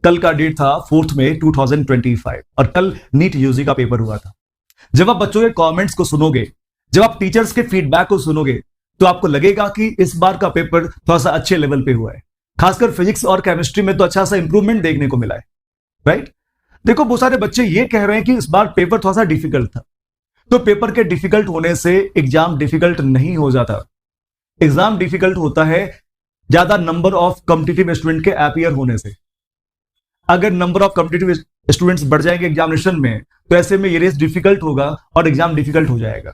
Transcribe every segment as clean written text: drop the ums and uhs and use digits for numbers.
कल का डेट था 4 मई 2025 और कल नीट यूजी का पेपर हुआ था। जब आप बच्चों के कमेंट्स को सुनोगे, जब आप टीचर्स के फीडबैक को सुनोगे, तो आपको लगेगा कि इस बार का पेपर थोड़ा सा अच्छे लेवल पे हुआ है। खासकर फिजिक्स और केमिस्ट्री में तो अच्छा सा इंप्रूवमेंट देखने को मिला है, राइट। देखो बहुत सारे बच्चे ये कह रहे हैं कि इस बार पेपर थोड़ा सा डिफिकल्ट था। तो पेपर के डिफिकल्ट होने से एग्जाम डिफिकल्ट नहीं हो जाता। एग्जाम डिफिकल्ट होता है ज्यादा नंबर ऑफ कॉम्पिटिटिव स्टूडेंट के अपीयर होने से। अगर नंबर ऑफ कॉम्पिटिटिव स्टूडेंट्स बढ़ जाएंगे एग्जामिनेशन में, तो ऐसे में ये रेस डिफिकल्ट होगा और एग्जाम डिफिकल्ट हो जाएगा।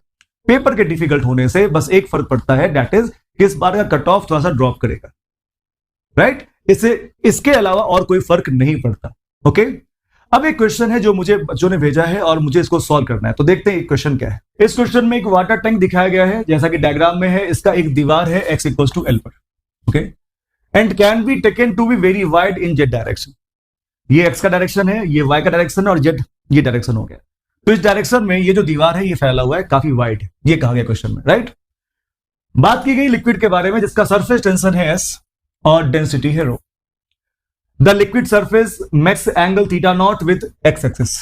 पेपर के डिफिकल्ट होने से बस एक फर्क पड़ता है, दैट इज इस बार का कट ऑफ थोड़ा सा ड्रॉप करेगा, राइट। इसके अलावा और कोई फर्क नहीं पड़ता। ओके, अब एक क्वेश्चन है जो मुझे बच्चों ने भेजा है और मुझे इसको सॉल्व करना है। तो देखते हैं क्वेश्चन क्या है। इस क्वेश्चन में एक वाटर टैंक दिखाया गया है, जैसा कि डायग्राम में है। इसका एक दीवार है x = L पर, okay, and can be taken to be very wide in z direction. ये x का डायरेक्शन है, ये y का डायरेक्शन है और z ये डायरेक्शन हो गया। तो इस डायरेक्शन में ये जो दीवार है ये फैला हुआ है, काफी वाइड है, ये कहा गया क्वेश्चन में, राइट। बात की गई लिक्विड के बारे में जिसका सरफेस टेंशन है s और डेंसिटी है ρ। The liquid surface makes angle θ0 with x axis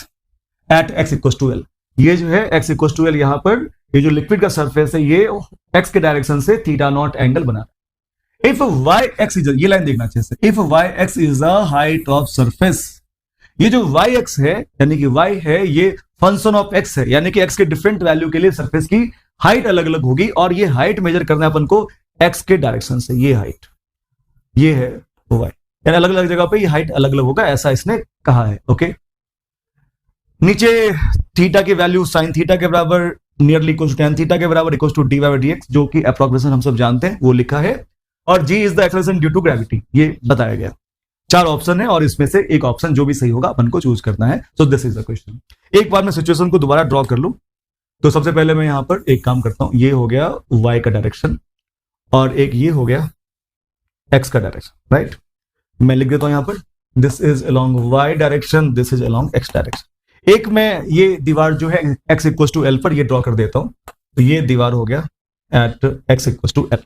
at x = L। ये जो है x = L, यहां पर ये जो लिक्विड का सरफेस है ये x के डायरेक्शन से θ0 एंगल बना रहा है। इफ yx इज, ये लाइन देखना चाहिए, if yx is the height of surface, ये जो yx है यानी कि y है ये फंक्शन ऑफ x है, यानी कि x के डिफरेंट वैल्यू के लिए सरफेस की हाइट अलग अलग होगी और ये हाइट मेजर करना है अपन को x के डायरेक्शन से। ये हाइट ये है y, यानी अलग अलग जगह पे ये हाइट अलग अलग होगा, ऐसा इसने कहा है। ओके, नीचे थीटा की वैल्यू sin थीटा के बराबर nearly equal to tan theta के बराबर इक्वल टू dy/dx, जो कि अप्रोक्सीमेशन हम सब जानते हैं, वो लिखा है। और g is the acceleration due to gravity, ये बताया गया। 4 ऑप्शन है और इसमें से एक ऑप्शन जो भी सही होगा अपन को चूज करना है। So this is the question. एक बार मैं सिचुएशन को दोबारा ड्रॉ कर लूं, तो सबसे पहले मैं यहां पर एक काम करता हूं, ये हो गया y का डायरेक्शन और एक ये हो गया x का डायरेक्शन, राइट। मैं लिख देता हूं यहां पर this is along y direction, this is along x direction. एक मैं ये दीवार जो है x = L पर ये ड्रॉ कर देता हूं, तो ये दीवार हो गया at x = L।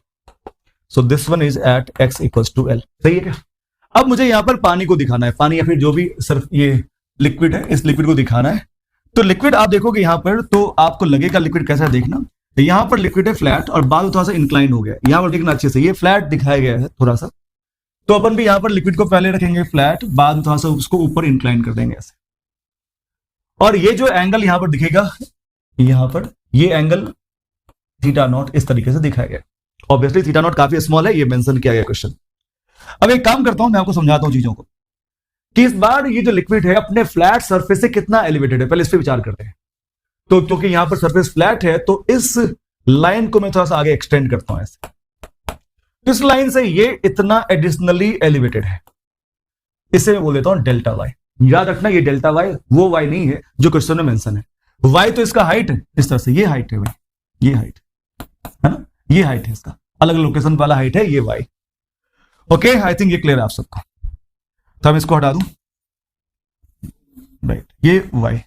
So this one is at x = L, सही है क्या। अब मुझे यहां पर पानी को दिखाना है, पानी या फिर जो भी सिर्फ ये लिक्विड है, इस लिक्विड को दिखाना है। तो लिक्विड आप देखोगे यहां पर, तो आपको लगेगा लिक्विड कैसा है देखना। यहां पर लिक्विड है फ्लैट और बाद में थोड़ा सा इंक्लाइन हो गया, यहां पर देखना अच्छे से, ये फ्लैट दिखाया गया है थोड़ा सा। तो अपन भी यहां पर लिक्विड को पहले रखेंगे फ्लैट, बाद में थोड़ा सा उसको ऊपर इंक्लाइन कर देंगे ऐसे। और ये जो एंगल यहां पर दिखेगा, यहां पर ये एंगल θ0 इस तरीके से दिखाया गया। ऑब्वियसली θ0 काफी स्मॉल है, ये मेंशन किया गया क्वेश्चन। अब एक काम करता हूं, मैं आपको समझाता हूं चीजों को कि इस बार ये जो लिक्विड है अपने फ्लैट सरफेस से कितना एलिवेटेड है, पहले इस पर विचार करते हैं। तो क्योंकि यहां पर सरफेस फ्लैट है तो इस लाइन को मैं थोड़ा सा आगे एक्सटेंड करता हूं ऐसे। इस लाइन से ये इतना एडिशनली एलिवेटेड है, इसे मैं बोल देता हूं डेल्टा वाई। याद रखना ये डेल्टा वाई वो वाई नहीं है जो क्वेश्चन में मेंशन है। वाई तो इसका हाइट है, इस तरह से ये हाइट है भाई, ये हाइट है ना, ये हाइट है इसका, अलग लोकेशन वाला हाइट है ये वाई। ओके, आई थिंक ये क्लियर है आप सबको। तो हम इसको हटा दूं, राइट, ये वाई।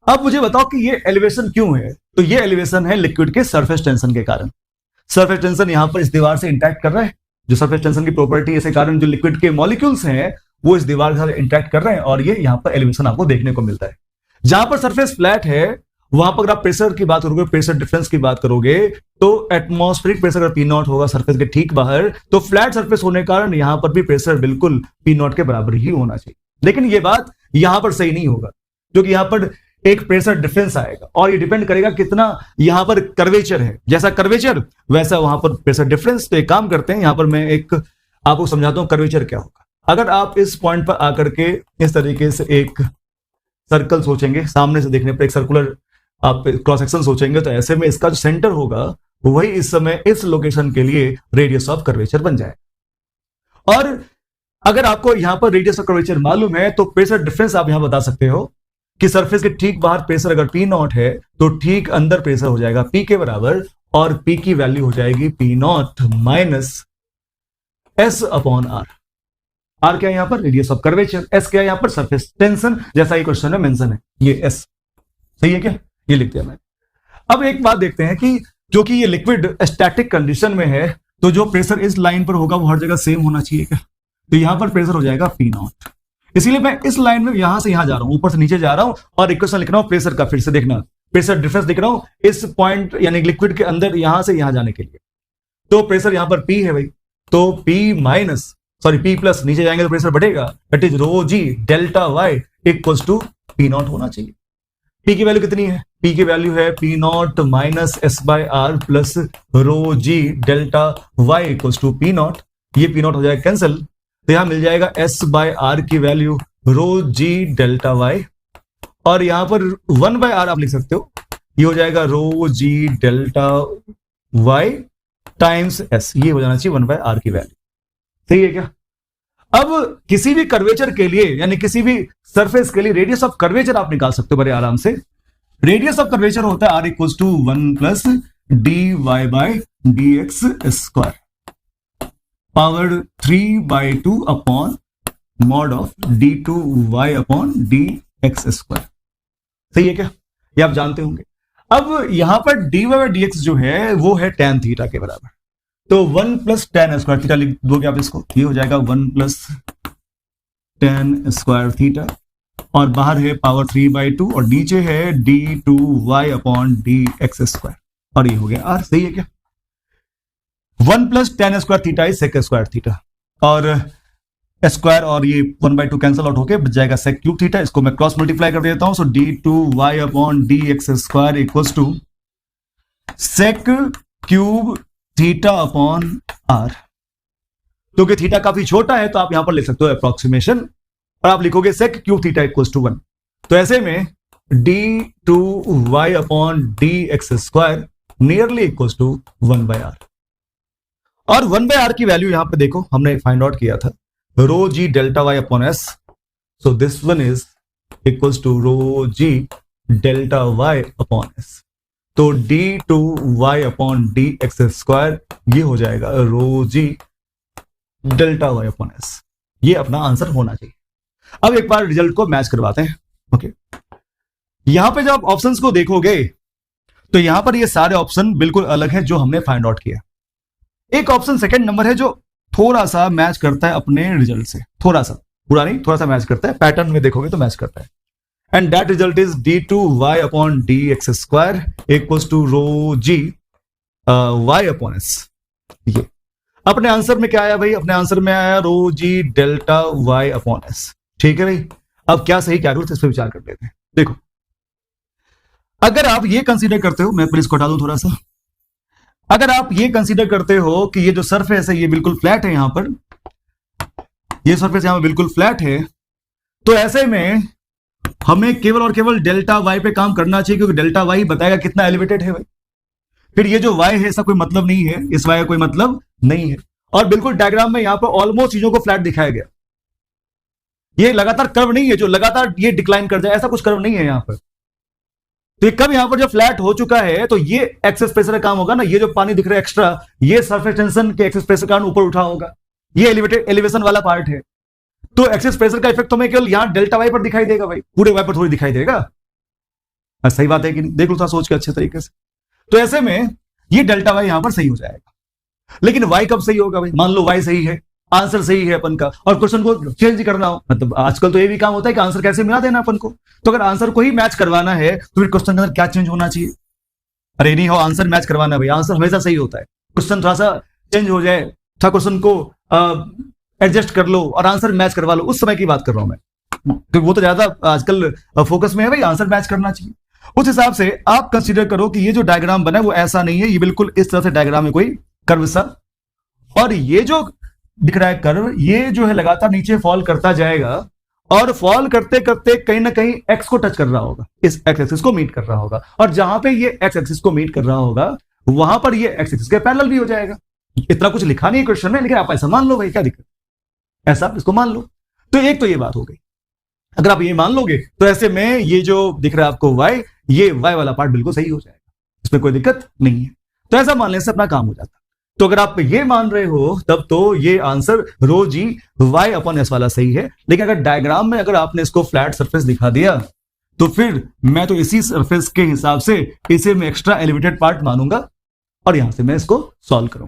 अब मुझे बताओ कि ये एलिवेशन क्यों है। तो ये एलिवेशन है लिक्विड के सरफेस टेंशन के कारण। सरफेस टेंशन यहां पर इस दीवार से इंटरेक्ट कर रहा है, जो सरफेस टेंशन की प्रॉपर्टी है, इसके कारण जो लिक्विड के मॉलिक्यूल्स हैं वो इस दीवार के साथ इंटरेक्ट कर रहे हैं और ये यहां पर एलिवेशन आपको देखने को मिलता है। जहां पर सरफेस फ्लैट है वहां पर अगर आप प्रेशर की बात करोगे, प्रेशर डिफरेंस की बात करोगे, तो एटमॉस्फेरिक प्रेशर अगर P0 होगा सरफेस के ठीक बाहर, तो फ्लैट सरफेस होने के कारण यहां पर भी प्रेशर बिल्कुल P0 के बराबर ही होना चाहिए। लेकिन ये बात यहां पर सही नहीं होगा, क्योंकि यहां पर एक प्रेशर डिफरेंस आएगा और ये डिपेंड करेगा कितना यहां पर कर्वेचर है, जैसा कर्वेचर वैसा वहां पर प्रेशर डिफरेंस। तो एक काम करते हैं, यहां पर मैं एक आपको समझाता हूं कर्वेचर क्या होगा। अगर आप इस पॉइंट पर आकर के इस तरीके से एक सर्कल सोचेंगे, सामने से देखने पर एक सर्कुलर आप क्रॉस सेक्शन सोचेंगे, तो ऐसे में इसका जो सेंटर होगा वही इस समय इस लोकेशन के लिए रेडियस ऑफ कर्वेचर बन जाए। और अगर आपको यहां पर रेडियस ऑफ कर्वेचर मालूम है तो प्रेशर डिफरेंस आप यहां बता सकते हो कि सरफेस के ठीक बाहर प्रेशर अगर P0 है तो ठीक अंदर प्रेशर हो जाएगा P के बराबर, और P की वैल्यू हो जाएगी P0 माइनस S/R। R क्या है यहां पर, रेडियस ऑफ कर्वेचर। S क्या है यहां पर, सरफेस टेंशन, जैसा ये क्वेश्चन में मेंशन है, ये S। सही है क्या, ये लिख दिया मैंने। अब एक बात देखते हैं कि जो कि ये लिक्विड स्टैटिक कंडीशन में है, तो जो प्रेशर इस लाइन पर होगा वो हर जगह सेम होना चाहिए क्या। तो यहां पर प्रेशर हो जाएगा पी नॉट। इसीलिए मैं इस लाइन में यहां से यहां जा रहा हूं, ऊपर से नीचे जा रहा हूं और इक्वेशन लिख रहा हूं प्रेशर का। फिर से देखना, प्रेशर डिफरेंस दिख रहा हूं इस पॉइंट यानी लिक्विड के अंदर यहां से यहां जाने के लिए। तो प्रेशर यहां पर P है भाई, तो P प्लस नीचे जाएंगे तो प्रेशर बढ़ेगा, that is rho g delta y equals to P naught होना चाहिए। P की वैल्यू कितनी है? P की वैल्यू है P naught minus S by R plus rho g delta y equals to P naught. ये पी नॉट हो जाएगा कैंसिल, तो यहां मिल जाएगा एस बाय आर की value rho g delta y, और यहां पर 1 बाय आर आप लिख सकते हो, ये हो जाएगा rho g delta Y times S, ये हो जाना चाहिए 1 बाय आर की वैल्यू। सही है क्या? अब किसी भी कर्वेचर के लिए यानी किसी भी सरफेस के लिए रेडियस ऑफ कर्वेचर आप निकाल सकते हो बड़े आराम से। रेडियस ऑफ कर्वेचर होता है R equals to 1 plus d y by d x square power 3/2 upon mod of d2y upon d x square. सही है क्या? ये आप जानते होंगे। अब यहां पर dy बाय डी एक्स जो है वो है tan थीटा के बराबर, तो 1 प्लस tan स्क्वायर थीटा लिख दोगे आप इसको, ये हो जाएगा 1 प्लस tan स्क्वायर थीटा, और बाहर है पावर 3/2 और नीचे है d2y upon d x square, और ये हो गया r। सही है क्या? 1 plus tan square theta is sec square theta, और स्क्वायर और ये 1/2 कैंसिल आउट होके बच जाएगा sec क्यूब थीटा। इसको मैं क्रॉस मल्टीप्लाई कर देता हूं, so d2y upon d x square equals to sec cube theta upon R. क्योंकि थीटा काफी छोटा है तो आप यहां पर लिख सकते हो अप्रोक्सीमेशन, और आप लिखोगे sec cube theta equals to 1। तो ऐसे में d2y upon d x square nearly equals to 1 by R, और 1 बाय आर की वैल्यू यहां पे देखो हमने फाइंड आउट किया था rho g delta y upon S, so this one is equals to rho g delta y upon S. तो d2y upon d x square ये हो जाएगा rho g delta y upon S. ये अपना answer होना चाहिए। अब एक बार रिजल्ट को मैच करवाते हैं। ओके, यहां पे जब आप ऑप्शंस को देखोगे तो यहां पर ये सारे ऑप्शन बिल्कुल अलग है जो हमने फाइंड आउट किया। एक ऑप्शन सेकंड नंबर है जो थोड़ा सा मैच करता है अपने रिजल्ट से, थोड़ा सा, पूरा नहीं, थोड़ा सा मैच करता है, पैटर्न में देखोगे तो मैच करता है। And that result is d2y upon dx square equals to rho g y upon s। ये अपने आंसर में क्या आया भाई? अपने आंसर में आया रो g delta y upon s। ठीक है भाई, अब क्या सही क्या गलत इस पर विचार कर लेते हैं। देखो, अगर आप ये कंसीडर करते हो, मैं प्लीज को हटा दूं थोड़ा सा, अगर आप ये कंसीडर करते हो कि ये जो सरफेस है ये बिल्कुल फ्लैट है, यहां पर ये सरफेस यहां पर बिल्कुल फ्लैट है, तो ऐसे में हमें केवल और केवल डेल्टा वाई पे काम करना चाहिए, क्योंकि डेल्टा वाई बताएगा कितना एलिवेटेड है भाई। फिर ये जो वाई है इसका कोई मतलब नहीं है, इस वाई का कोई मतलब नहीं है, और बिल्कुल डायग्राम में यहां पर ऑलमोस्ट चीजों को फ्लैट दिखाया गया। ये लगातार कर्व नहीं है जो लगातार ये डिक्लाइन कर जाए, ऐसा कुछ कर्व नहीं है यहां पर। तो ये कब यहां पर जब फ्लैट हो चुका है तो ये एक्सेस प्रेशर का काम होगा ना, ये जो पानी दिख रहा है एक्स्ट्रा, ये सरफेस टेंशन के एक्सेस प्रेशर का ऊपर उठा होगा, ये एलिवेशन वाला पार्ट है। तो एक्सेस प्रेशर का इफेक्ट हमें केवल यहां डेल्टा वाई पर दिखाई देगा भाई, पूरे वाई पर थोड़ी दिखाई देगा। सही बात है कि नहीं? देख लो था सोच के अच्छे तरीके से। तो ऐसे में ये डेल्टा वाई यहां पर सही हो जाएगा, लेकिन वाई कब सही होगा भाई? मान लो वाई सही है, आंसर सही है अपन का, और क्वेश्चन को चेंज करना हो, मतलब आजकल तो ये भी काम होता है कि आंसर कैसे मिला देना अपन को। तो अगर आंसर को ही मैच करवाना है तो फिर क्वेश्चन के अंदर क्या चेंज होना चाहिए? अरे नहीं हो, आंसर मैच करवाना भाई, आंसर हमेशा सही होता है, क्वेश्चन थोड़ा सा चेंज हो जाए, थोड़ा क्वेश्चन को एडजस्ट कर लो और आंसर मैच करवा लो, उस समय की बात कर रहा हूं मैं, क्योंकि वो तो ज्यादा आजकल फोकस में है भाई, आंसर मैच करना चाहिए। उस हिसाब से आप कंसीडर करो कि ये जो डायग्राम बना है वो ऐसा नहीं है, ये बिल्कुल इस तरह से डायग्राम है, कोई कर्व सा, और ये जो दिख रहा है कर्व, ये जो है लगातार नीचे फॉल करता जाएगा, और फॉल करते करते कहीं ना कहीं एक्स को टच कर रहा होगा, इस एक्स एक्सिस को मीट कर रहा होगा, और जहां पे ये एक्स एक्सिस को मीट कर रहा होगा वहां पर ये एक्स एक्सिस के पैरेलल भी हो जाएगा। इतना कुछ लिखा नहीं है क्वेश्चन में, लेकिन आप ऐसा मान लो भाई, क्या दिक्कत, ऐसा इसको मान लो। तो एक तो ये बात हो गई, अगर आप ये मान लोगे तो ऐसे में ये जो दिख रहा है आपको वाई, ये वाई वाला पार्ट बिल्कुल सही हो जाएगा, इसमें कोई दिक्कत नहीं है। तो ऐसा मानने से अपना काम हो जाता। तो अगर आप ये मान रहे हो तब तो ये आंसर रो जी वाई अपॉन एस वाला सही है, लेकिन अगर डायग्राम में अगर आपने इसको फ्लैट सरफेस दिखा दिया तो फिर मैं तो इसी सरफेस के हिसाब से इसे मैं एक्स्ट्रा एलिवेटेड पार्ट मानूंगा और यहां से मैं इसको सॉल्व करूंगा।